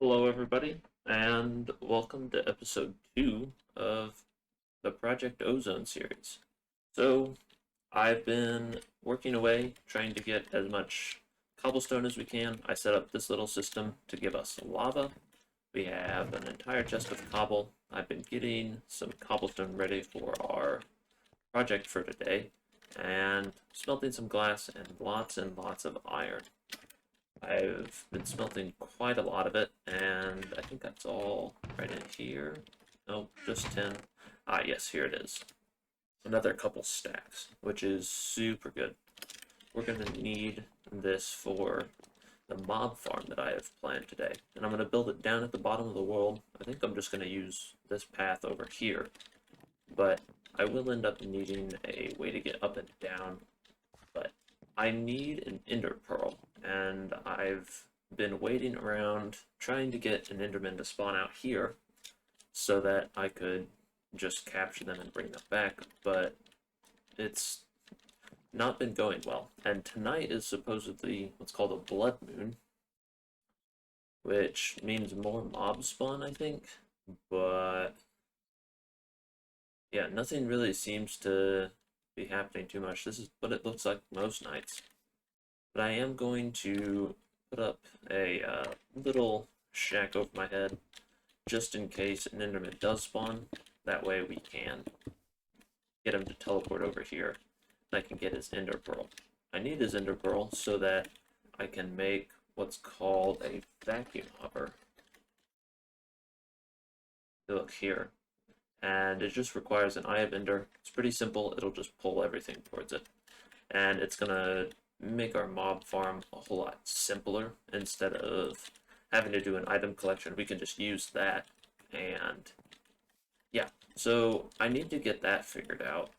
Hello, everybody, and welcome to episode 2 of the Project Ozone series. So, I've been working away trying to get as much cobblestone as we can. I set up this little system to give us lava. We have an entire chest of cobble. I've been getting some cobblestone ready for our project for today, and smelting some glass and lots of iron. I've been smelting quite a lot of it, and I think that's all right in here. Nope, just 10. Ah, yes, here it is. Another couple stacks, which is super good. We're going to need this for the mob farm that I have planned today. And I'm going to build it down at the bottom of the world. I think I'm just going to use this path over here. But I will end up needing a way to get up and down. But I need an ender pearl, and I've been waiting around trying to get an enderman to spawn out here so that I could just capture them and bring them back, but it's not been going well. And tonight is supposedly what's called a blood moon, which means more mobs spawn, I think, but yeah, nothing really seems to be happening too much. This is what it looks like most nights. But I am going to put up a little shack over my head just in case an enderman does spawn. That way we can get him to teleport over here and I can get his ender pearl. I need his ender pearl so that I can make what's called a vacuum hopper. Look here. And it just requires an eye of ender. It's pretty simple. It'll just pull everything towards it. And it's gonna make our mob farm a whole lot simpler. Instead of having to do an item collection, we can just use that. And yeah, so I need to get that figured out.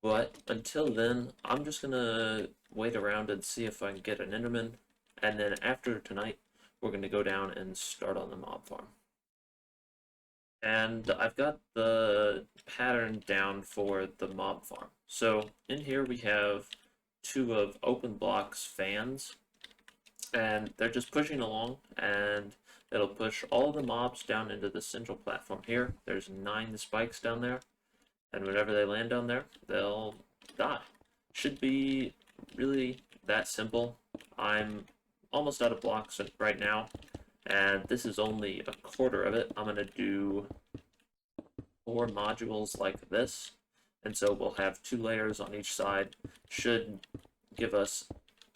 But until then, I'm just gonna wait around and see if I can get an enderman. And then after tonight, we're gonna go down and start on the mob farm. And I've got the pattern down for the mob farm. So in here we have two of open blocks fans, and they're just pushing along, and it'll push all the mobs down into the central platform here. There's 9 spikes down there, and whenever they land down there, they'll die. Should be really that simple. I'm almost out of blocks right now, and this is only a quarter of it. I'm going to do 4 modules like this, and so we'll have 2 layers on each side. Should give us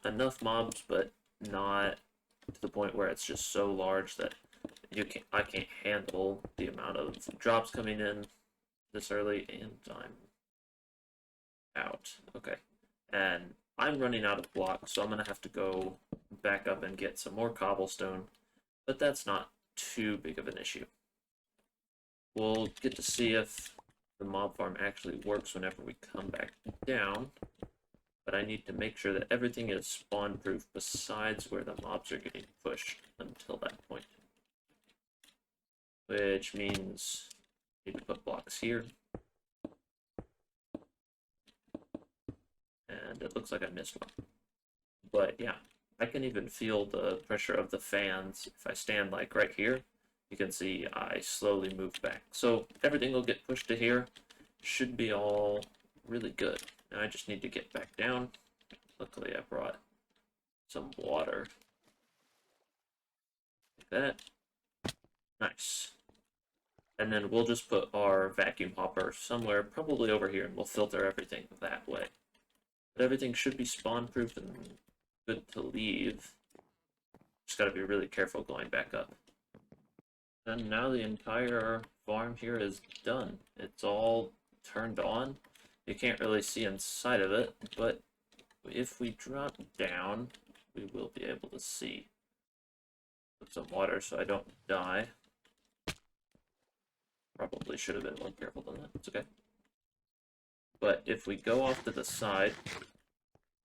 enough mobs, but not to the point where it's just so large that I can't handle the amount of drops coming in this early, and I'm out. Okay, and I'm running out of blocks, so I'm gonna have to go back up and get some more cobblestone, but that's not too big of an issue. We'll get to see if the mob farm actually works whenever we come back down, but I need to make sure that everything is spawn proof besides where the mobs are getting pushed until that point. Which means I need to put blocks here. And it looks like I missed one. But yeah, I can even feel the pressure of the fans. If I stand like right here, you can see I slowly move back. So everything will get pushed to here. Should be all really good. Now I just need to get back down. Luckily I brought some water. Like that. Nice. And then we'll just put our vacuum hopper somewhere, probably over here, and we'll filter everything that way. But everything should be spawn proof and good to leave. Just gotta be really careful going back up. And now the entire farm here is done. It's all turned on. You can't really see inside of it, but if we drop down, we will be able to see. Put some water so I don't die. Probably should have been more careful than that. It's okay. But if we go off to the side,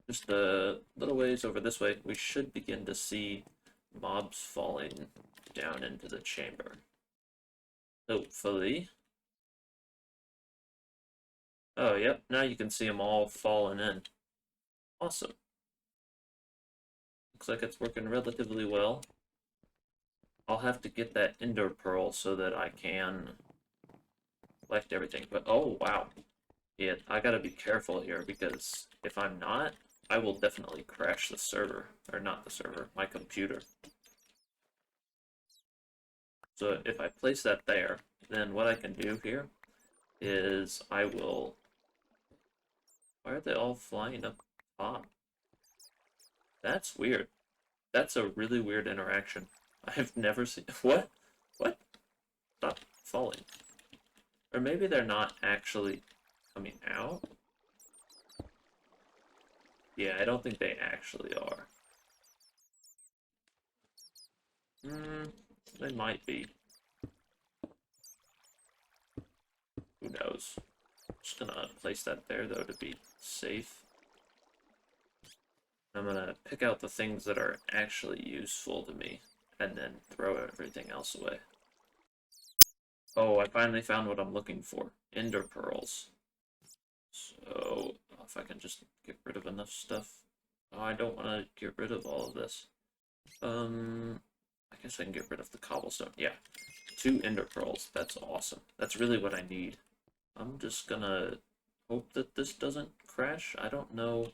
just a little ways over this way, we should begin to see mobs falling down into the chamber. Hopefully. Oh, yep, now you can see them all falling in. Awesome. Looks like it's working relatively well. I'll have to get that ender pearl so that I can collect everything. But oh wow, yeah, I gotta be careful here because if I'm not, I will definitely crash the server, or not the server, my computer. So if I place that there, then what I can do here is I will... Why are they all flying up top? That's weird. That's a really weird interaction. I've never seen... What? What? Stop falling. Or maybe they're not actually coming out? Yeah, I don't think they actually are. Hmm, they might be. Who knows? Just gonna place that there, though, to be safe. I'm gonna pick out the things that are actually useful to me, and then throw everything else away. Oh, I finally found what I'm looking for. Ender pearls. So, if I can just get rid of enough stuff. Oh, I don't want to get rid of all of this. I guess I can get rid of the cobblestone. Yeah, 2 ender pearls. That's awesome. That's really what I need. I'm just gonna hope that this doesn't crash. I don't know.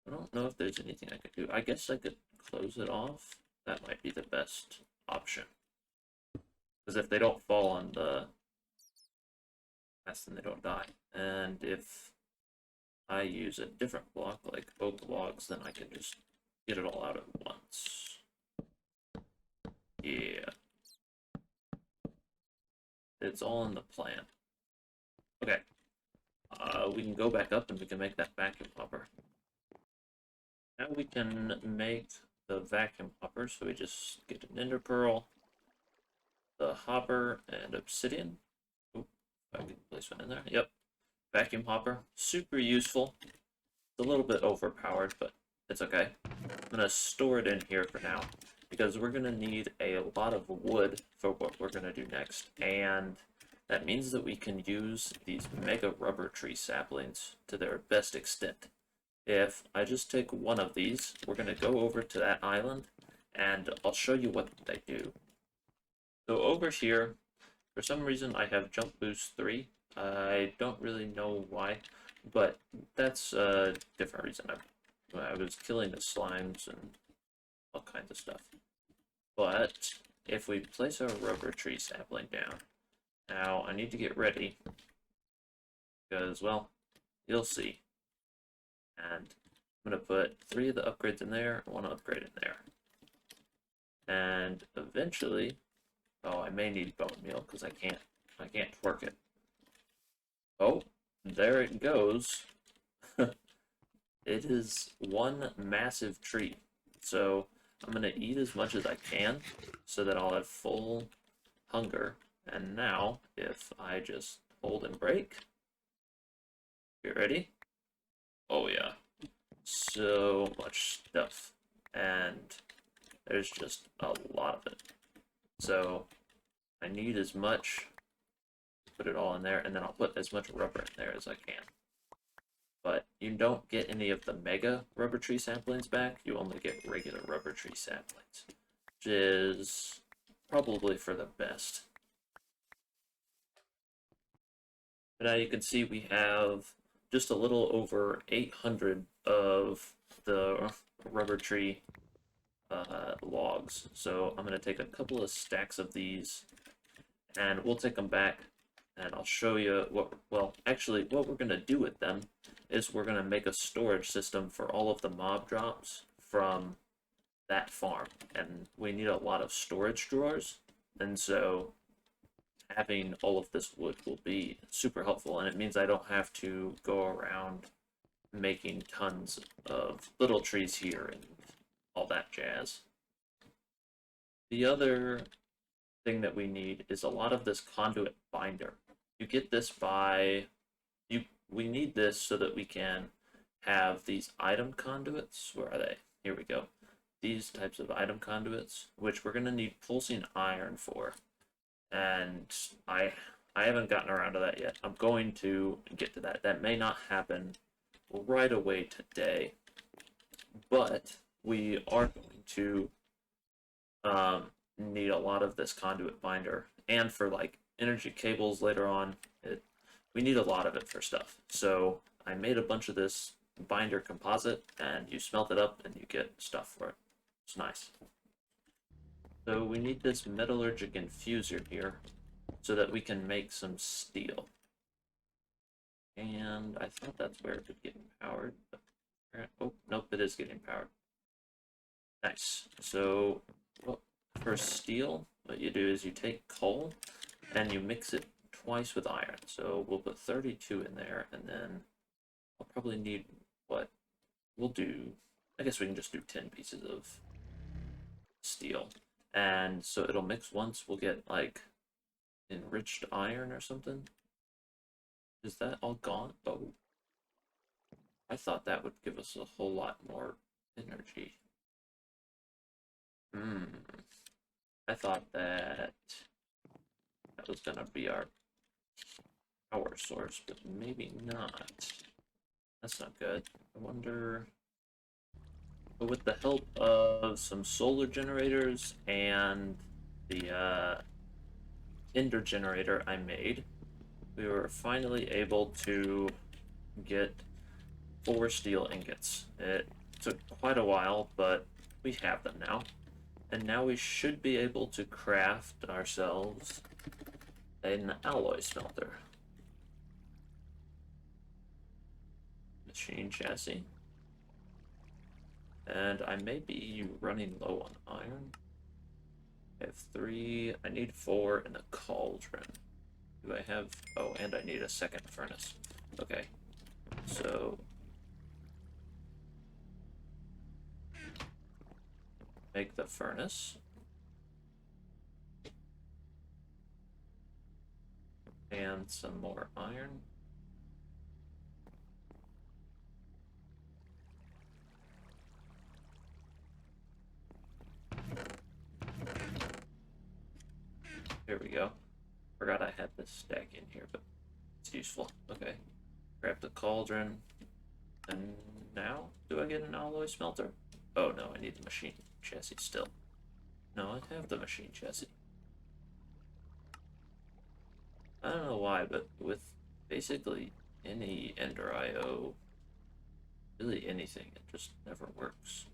I don't know if there's anything I could do. I guess I could close it off. That might be the best option. Because if they don't fall on the mess, then they don't die. And if I use a different block, like oak logs, then I can just get it all out at once. Yeah. It's all in the plan. Okay. We can go back up and we can make that vacuum hopper. Now we can make the vacuum hopper, so we just get an ender pearl, the hopper, and obsidian. Oop, I can place one in there. Yep. Vacuum hopper. Super useful. It's a little bit overpowered, but it's okay. I'm going to store it in here for now, because we're going to need a lot of wood for what we're going to do next, and that means that we can use these mega rubber tree saplings to their best extent. If I just take one of these, we're going to go over to that island, and I'll show you what they do. So over here, for some reason I have jump boost 3. I don't really know why, but that's a different reason. I was killing the slimes and all kinds of stuff. But if we place our rubber tree sapling down, now I need to get ready, because, well, you'll see. And I'm going to put 3 of the upgrades in there, 1 upgrade in there. And eventually, oh, I may need bone meal because I can't twerk it. Oh, there it goes. It is one massive tree. So I'm going to eat as much as I can so that I'll have full hunger. And now, if I just hold and break, get ready? Oh yeah, so much stuff. And there's just a lot of it. So I need as much, put it all in there, and then I'll put as much rubber in there as I can. But you don't get any of the mega rubber tree saplings back, you only get regular rubber tree saplings, which is probably for the best. But now you can see we have just a little over 800 of the rubber tree logs. So I'm going to take a couple of stacks of these, and we'll take them back, and I'll show you what, well, actually, what we're going to do with them is we're going to make a storage system for all of the mob drops from that farm. And we need a lot of storage drawers, and so having all of this wood will be super helpful, and it means I don't have to go around making tons of little trees here and all that jazz. The other thing that we need is a lot of this conduit binder. You get this by, we need this so that we can have these item conduits. Where are they? Here we go. These types of item conduits, which we're going to need pulsing iron for. And I haven't gotten around to that yet. I'm going to get to that. That may not happen right away today, but we are going to need a lot of this conduit binder, and for like energy cables later on, we need a lot of it for stuff. So I made a bunch of this binder composite, and you smelt it up and you get stuff for it. It's nice. So we need this metallurgic infuser here so that we can make some steel. And I thought that's where it would get powered. But... oh, nope, it is getting powered. Nice. So, well, for steel, what you do is you take coal and you mix it twice with iron. So we'll put 32 in there, and then I'll probably need what we'll do. I guess we can just do 10 pieces of steel. And so it'll mix once. We'll get like enriched iron or something. Is that all gone? Oh, I thought that would give us a whole lot more energy. I thought that was gonna be our power source, but maybe not. That's not good. I wonder... but with the help of some solar generators and the ender generator I made, we were finally able to get 4 steel ingots. It took quite a while, but we have them now. And now we should be able to craft ourselves an alloy smelter. Machine chassis. And I may be running low on iron. I have 3, I need 4 in a cauldron. Do I have... oh, and I need a second furnace. Okay, so... make the furnace. And some more iron. Here we go. Forgot I had this stack in here, but it's useful. Okay. Grab the cauldron. And now, do I get an alloy smelter? Oh no, I need the machine chassis still. No, I have the machine chassis. I don't know why, but with basically any Ender IO, really anything, it just never works.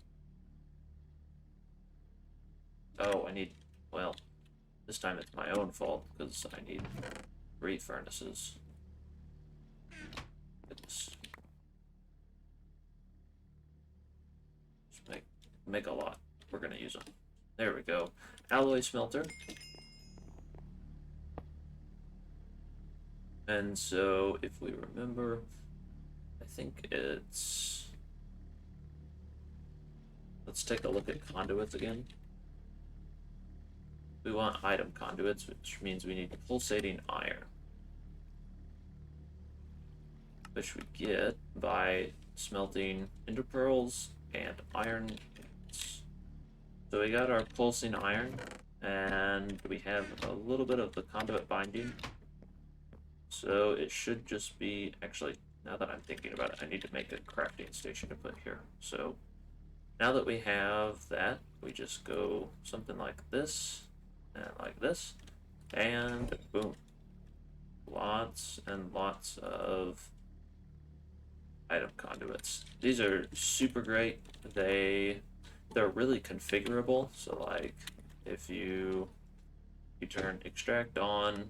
Oh, I need, well, this time it's my own fault, because I need 3 furnaces. Goodness. Just make a lot. We're gonna use them. There we go. Alloy smelter. And so, if we remember, I think it's... let's take a look at conduits again. We want item conduits, which means we need pulsating iron, which we get by smelting ender pearls and iron. So we got our pulsing iron, and we have a little bit of the conduit binding. So it should just be, actually, now that I'm thinking about it, I need to make a crafting station to put here. So now that we have that, we just go something like this, and like this, and boom. Lots and lots of item conduits. These are super great. They're really configurable. So like if you turn extract on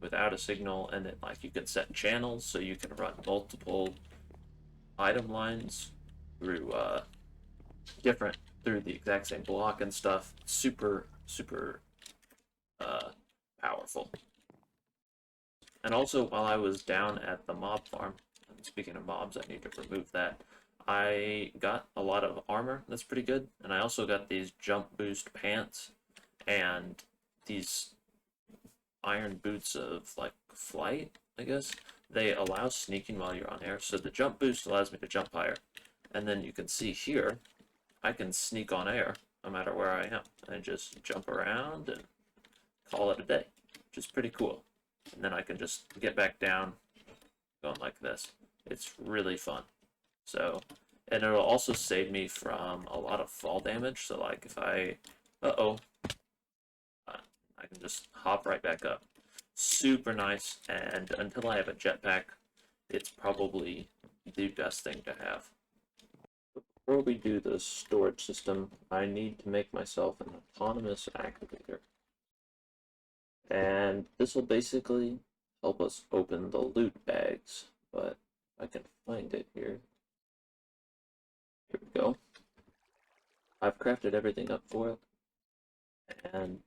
without a signal, and then like you can set channels so you can run multiple item lines through through the exact same block and stuff. Super powerful. And also, while I was down at the mob farm, and speaking of mobs, I need to remove that, I got a lot of armor. That's pretty good. And I also got these jump boost pants and these iron boots of like flight, I guess. They allow sneaking while you're on air. So the jump boost allows me to jump higher. And then you can see here, I can sneak on air no matter where I am. I just jump around and call it a day, which is pretty cool. And then I can just get back down going like this. It's really fun. So, and it'll also save me from a lot of fall damage. So like if I, uh-oh, just hop right back up. Super nice, and until I have a jetpack, it's probably the best thing to have. Before we do the storage system, I need to make myself an autonomous activator. And this will basically help us open the loot bags, but I can find it here. Here we go. I've crafted everything up for it, and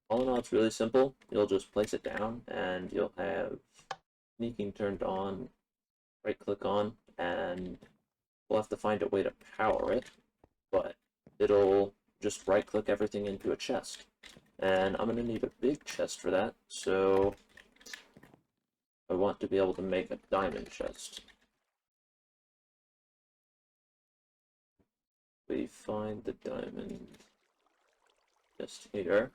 all in all, it's really simple. You'll just place it down, and you'll have sneaking turned on, right-click on, and we'll have to find a way to power it, but it'll just right-click everything into a chest. And I'm going to need a big chest for that, so I want to be able to make a diamond chest. We find the diamond just here.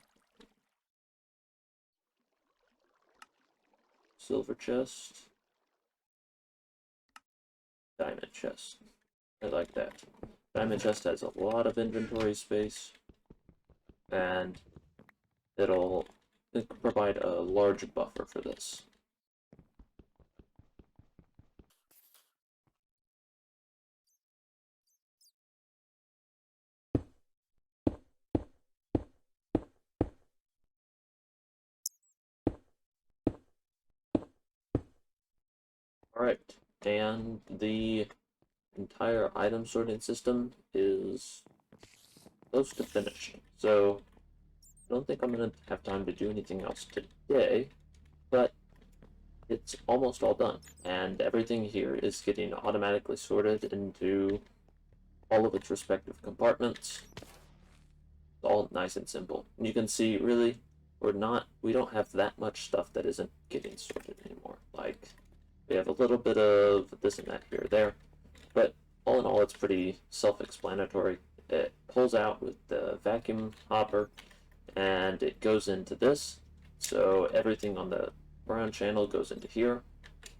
Silver chest. Diamond chest. I like that. Diamond chest has a lot of inventory space, and it'll provide a large buffer for this. Alright, and the entire item sorting system is close to finished. So I don't think I'm going to have time to do anything else today, but it's almost all done. And everything here is getting automatically sorted into all of its respective compartments. It's all nice and simple. And you can see, really, we don't have that much stuff that isn't getting sorted anymore. Like, we have a little bit of this and that here or there, but all in all, it's pretty self-explanatory. It pulls out with the vacuum hopper, and it goes into this. So everything on the brown channel goes into here.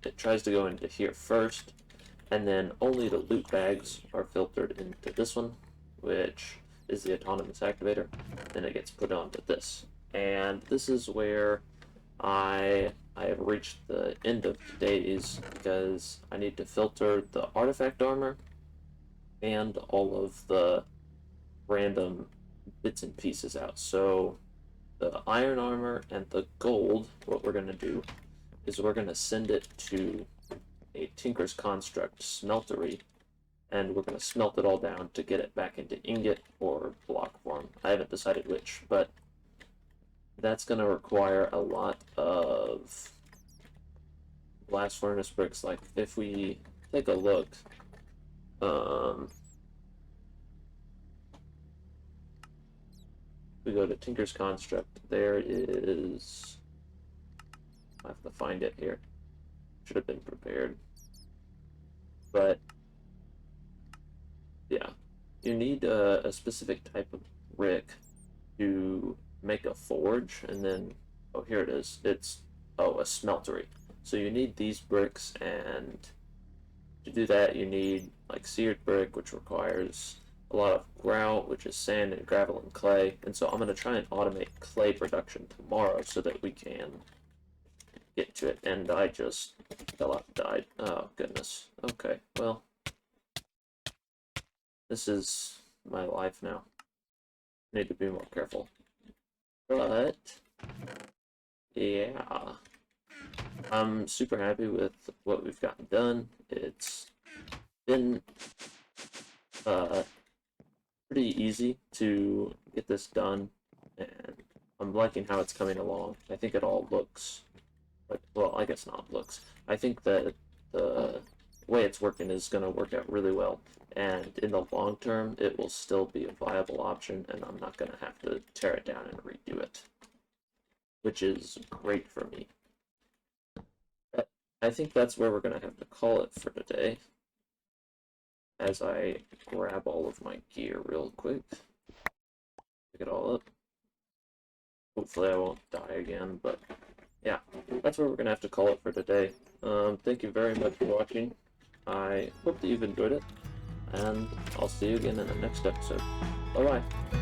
It tries to go into here first, and then only the loot bags are filtered into this one, which is the autonomous activator. Then it gets put onto this. And this is where I have reached the end of days, because I need to filter the artifact armor and all of the random bits and pieces out. So the iron armor and the gold, what we're going to do is we're going to send it to a Tinker's Construct smeltery, and we're going to smelt it all down to get it back into ingot or block form. I haven't decided which, but that's going to require a lot of blast furnace bricks. Like, if we take a look, we go to Tinker's Construct, there is, I have to find it here, should have been prepared, but yeah, you need a specific type of brick to make a forge, and then, oh, here it is, it's, oh, a smeltery. So you need these bricks, and to do that you need like seared brick, which requires a lot of grout, which is sand and gravel and clay. And so I'm going to try and automate clay production tomorrow so that we can get to it. And I just fell out and died. Oh, goodness. Okay, well, this is my life now. I need to be more careful. But, yeah, I'm super happy with what we've gotten done. It's been pretty easy to get this done, and I'm liking how it's coming along. I think it all looks like, well, I guess not looks. I think that the way it's working is going to work out really well, and in the long term, it will still be a viable option, and I'm not going to have to tear it down and redo it, which is great for me. But I think that's where we're going to have to call it for today, as I grab all of my gear real quick. Pick it all up. Hopefully I won't die again, but yeah, that's where we're going to have to call it for today. Thank you very much for watching. I hope that you've enjoyed it, and I'll see you again in the next episode. Bye-bye.